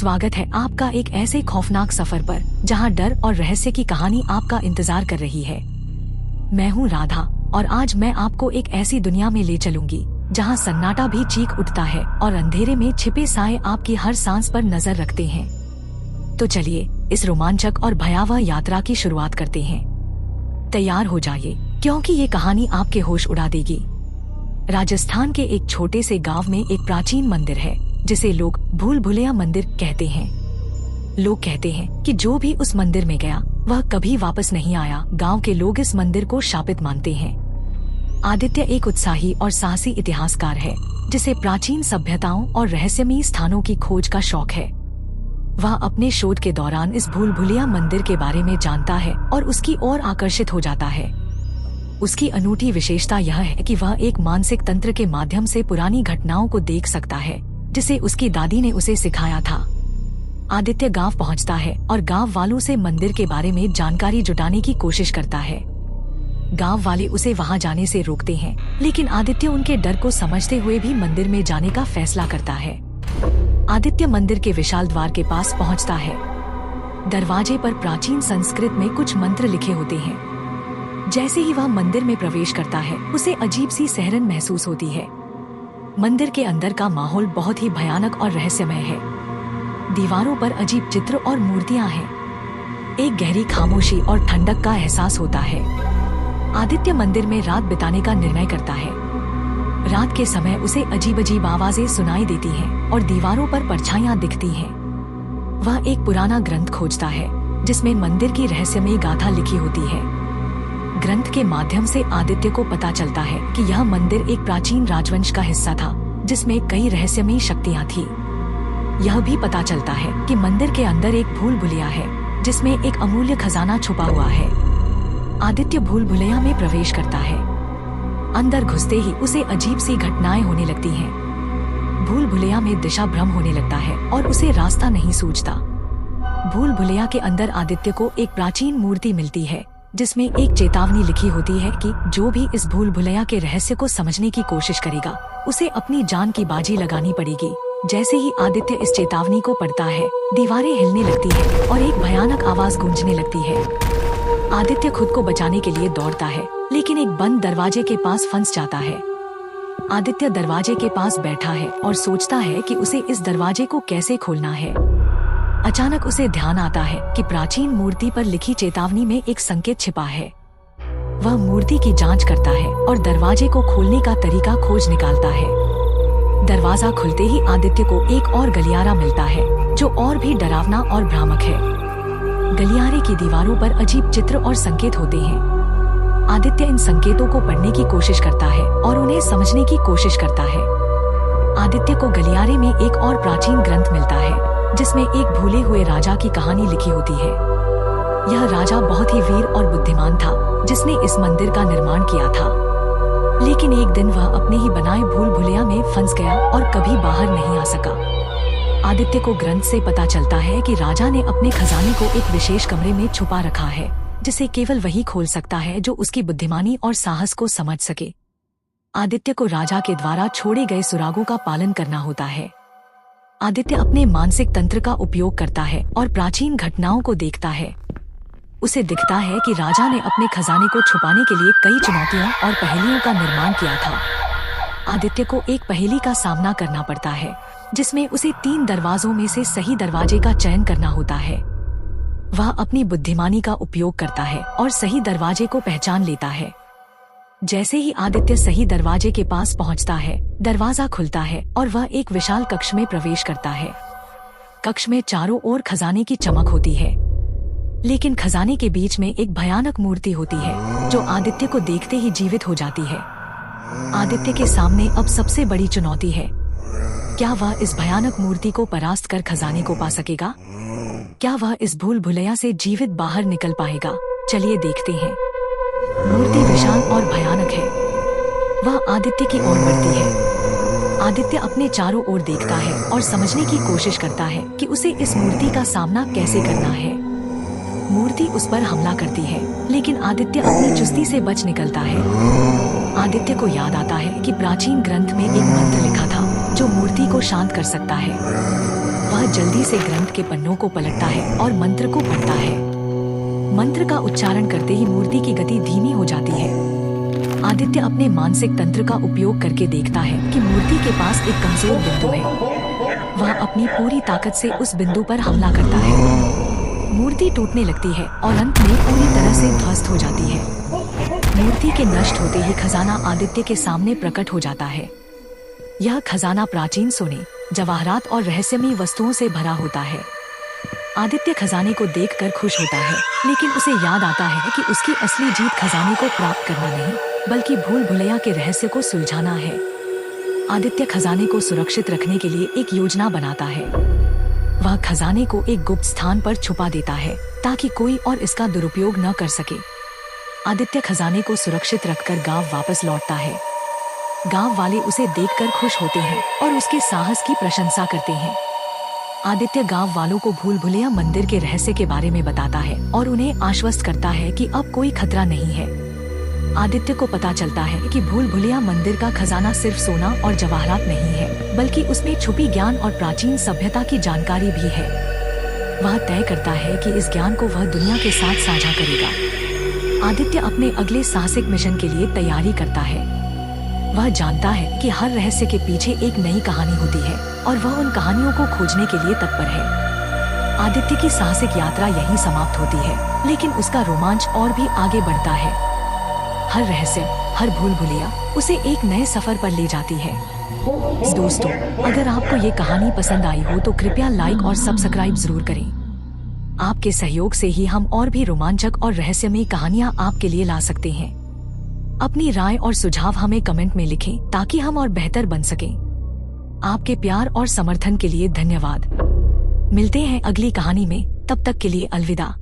स्वागत है आपका एक ऐसे खौफनाक सफर पर जहां डर और रहस्य की कहानी आपका इंतजार कर रही है। मैं हूं राधा और आज मैं आपको एक ऐसी दुनिया में ले चलूंगी जहां सन्नाटा भी चीख उठता है और अंधेरे में छिपे साए आपकी हर सांस पर नजर रखते हैं। तो चलिए इस रोमांचक और भयावह यात्रा की शुरुआत करते हैं। तैयार हो जाइए क्योंकि ये कहानी आपके होश उड़ा देगी। राजस्थान के एक छोटे से गांव में एक प्राचीन मंदिर है जिसे लोग भूल भुलैया मंदिर कहते हैं। लोग कहते हैं कि जो भी उस मंदिर में गया वह कभी वापस नहीं आया। गांव के लोग इस मंदिर को शापित मानते हैं। आदित्य एक उत्साही और साहसी इतिहासकार है जिसे प्राचीन सभ्यताओं और रहस्यमयी स्थानों की खोज का शौक है। वह अपने शोध के दौरान इस भूल भुलैया मंदिर के बारे में जानता है और उसकी ओर आकर्षित हो जाता है। उसकी अनूठी विशेषता यह है कि वह एक मानसिक तंत्र के माध्यम से पुरानी घटनाओं को देख सकता है जिसे उसकी दादी ने उसे सिखाया था। आदित्य गांव पहुंचता है और गांव वालों से मंदिर के बारे में जानकारी जुटाने की कोशिश करता है। गांव वाले उसे वहां जाने से रोकते हैं, लेकिन आदित्य उनके डर को समझते हुए भी मंदिर में जाने का फैसला करता है। आदित्य मंदिर के विशाल द्वार के पास पहुंचता है। दरवाजे पर प्राचीन संस्कृत में कुछ मंत्र लिखे होते हैं। जैसे ही वह मंदिर में प्रवेश करता है उसे अजीब सी सिहरन महसूस होती है। मंदिर के अंदर का माहौल बहुत ही भयानक और रहस्यमय है। दीवारों पर अजीब चित्र और मूर्तियां हैं। एक गहरी खामोशी और ठंडक का एहसास होता है। आदित्य मंदिर में रात बिताने का निर्णय करता है। रात के समय उसे अजीब अजीब आवाजें सुनाई देती हैं और दीवारों पर परछाइयां दिखती हैं। वह एक पुराना ग्रंथ खोजता है जिसमें मंदिर की रहस्यमयी गाथा लिखी होती है। ग्रंथ के माध्यम से आदित्य को पता चलता है कि यह मंदिर एक प्राचीन राजवंश का हिस्सा था जिसमें कई रहस्यमयी शक्तियां थी। यह भी पता चलता है कि मंदिर के अंदर एक भूल भुलैया है जिसमें एक अमूल्य खजाना छुपा हुआ है। आदित्य भूल भुलैया में प्रवेश करता है। अंदर घुसते ही उसे अजीब सी घटनाएं होने लगती हैं। भूल भुलैया में दिशा भ्रम होने लगता है और उसे रास्ता नहीं सूझता। भूल भुलैया के अंदर आदित्य को एक प्राचीन मूर्ति मिलती है जिसमें एक चेतावनी लिखी होती है कि जो भी इस भूल भुलैया के रहस्य को समझने की कोशिश करेगा उसे अपनी जान की बाजी लगानी पड़ेगी। जैसे ही आदित्य इस चेतावनी को पढ़ता है दीवारें हिलने लगती है और एक भयानक आवाज गूंजने लगती है। आदित्य खुद को बचाने के लिए दौड़ता है लेकिन एक बंद दरवाजे के पास फंस जाता है। आदित्य दरवाजे के पास बैठा है और सोचता है कि उसे इस दरवाजे को कैसे खोलना है। अचानक उसे ध्यान आता है कि प्राचीन मूर्ति पर लिखी चेतावनी में एक संकेत छिपा है। वह मूर्ति की जांच करता है और दरवाजे को खोलने का तरीका खोज निकालता है। दरवाजा खुलते ही आदित्य को एक और गलियारा मिलता है जो और भी डरावना और भ्रामक है। गलियारे की दीवारों पर अजीब चित्र और संकेत होते हैं। आदित्य इन संकेतों को पढ़ने की कोशिश करता है और उन्हें समझने की कोशिश करता है। आदित्य को गलियारे में एक और प्राचीन ग्रंथ मिलता है जिसमें एक भूले हुए राजा की कहानी लिखी होती है। यह राजा बहुत ही वीर और बुद्धिमान था जिसने इस मंदिर का निर्माण किया था, लेकिन एक दिन वह अपने ही बनाए भूल भुलैया में फंस गया और कभी बाहर नहीं आ सका। आदित्य को ग्रंथ से पता चलता है कि राजा ने अपने खजाने को एक विशेष कमरे में छुपा रखा है जिसे केवल वही खोल सकता है जो उसकी बुद्धिमानी और साहस को समझ सके। आदित्य को राजा के द्वारा छोड़े गए सुरागों का पालन करना होता है। आदित्य अपने मानसिक तंत्र का उपयोग करता है और प्राचीन घटनाओं को देखता है। उसे दिखता है कि राजा ने अपने खजाने को छुपाने के लिए कई चुनौतियों और पहेलियों का निर्माण किया था। आदित्य को एक पहेली का सामना करना पड़ता है जिसमें उसे 3 दरवाजों में से सही दरवाजे का चयन करना होता है। वह अपनी बुद्धिमानी का उपयोग करता है और सही दरवाजे को पहचान लेता है। जैसे ही आदित्य सही दरवाजे के पास पहुंचता है दरवाजा खुलता है और वह एक विशाल कक्ष में प्रवेश करता है। कक्ष में चारों ओर खजाने की चमक होती है, लेकिन खजाने के बीच में एक भयानक मूर्ति होती है जो आदित्य को देखते ही जीवित हो जाती है। आदित्य के सामने अब सबसे बड़ी चुनौती है। क्या वह इस भयानक मूर्ति को परास्त कर खजाने को पा सकेगा? क्या वह इस भूल भुलैया से जीवित बाहर निकल पाएगा? चलिए देखते हैं। मूर्ति विशाल और भयानक है। वह आदित्य की ओर बढ़ती है। आदित्य अपने चारों ओर देखता है और समझने की कोशिश करता है कि उसे इस मूर्ति का सामना कैसे करना है। मूर्ति उस पर हमला करती है, लेकिन आदित्य अपनी चुस्ती से बच निकलता है। आदित्य को याद आता है कि प्राचीन ग्रंथ में एक मंत्र लिखा था जो मूर्ति को शांत कर सकता है। वह जल्दी से ग्रंथ के पन्नों को पलटता है और मंत्र को पढ़ता है। मंत्र का उच्चारण करते ही मूर्ति की गति धीमी हो जाती है। आदित्य अपने मानसिक तंत्र का उपयोग करके देखता है कि मूर्ति के पास एक कमजोर बिंदु है। वह अपनी पूरी ताकत से उस बिंदु पर हमला करता है। मूर्ति टूटने लगती है और अंत में पूरी तरह से ध्वस्त हो जाती है। मूर्ति के नष्ट होते ही खजाना आदित्य के सामने प्रकट हो जाता है। यह खजाना प्राचीन सोने, जवाहरात और रहस्यमयी वस्तुओं से भरा होता है। आदित्य खजाने को देखकर खुश होता है, लेकिन उसे याद आता है कि उसकी असली जीत खजाने को प्राप्त करना नहीं, बल्कि भूल भुलैया के रहस्य को सुलझाना है। आदित्य खजाने को सुरक्षित रखने के लिए एक योजना बनाता है। वह खजाने को एक गुप्त स्थान पर छुपा देता है ताकि कोई और इसका दुरुपयोग न कर सके। आदित्य खजाने को सुरक्षित रखकर गांव वापस लौटता है। गांव वाले उसे देखकर खुश होते हैं और उसके साहस की प्रशंसा करते हैं। आदित्य गांव वालों को भूल भुलैया मंदिर के रहस्य के बारे में बताता है और उन्हें आश्वस्त करता है कि अब कोई खतरा नहीं है। आदित्य को पता चलता है कि भूल भुलैया मंदिर का खजाना सिर्फ सोना और जवाहरात नहीं है, बल्कि उसमें छुपी ज्ञान और प्राचीन सभ्यता की जानकारी भी है। वह तय करता है कि इस ज्ञान को वह दुनिया के साथ साझा करेगा। आदित्य अपने अगले साहसिक मिशन के लिए तैयारी करता है। वह जानता है कि हर रहस्य के पीछे एक नई कहानी होती है और वह उन कहानियों को खोजने के लिए तत्पर है। आदित्य की साहसिक यात्रा यहीं समाप्त होती है, लेकिन उसका रोमांच और भी आगे बढ़ता है। हर रहस्य, हर भूल भुलैया उसे एक नए सफर पर ले जाती है। दोस्तों, अगर आपको ये कहानी पसंद आई हो तो कृपया लाइक और सब्सक्राइब जरूर करें। आपके सहयोग से ही हम और भी रोमांचक और रहस्यमयी कहानियां आपके लिए ला सकते हैं। अपनी राय और सुझाव हमें कमेंट में लिखें ताकि हम और बेहतर बन सकें। आपके प्यार और समर्थन के लिए धन्यवाद। मिलते हैं अगली कहानी में, तब तक के लिए अलविदा।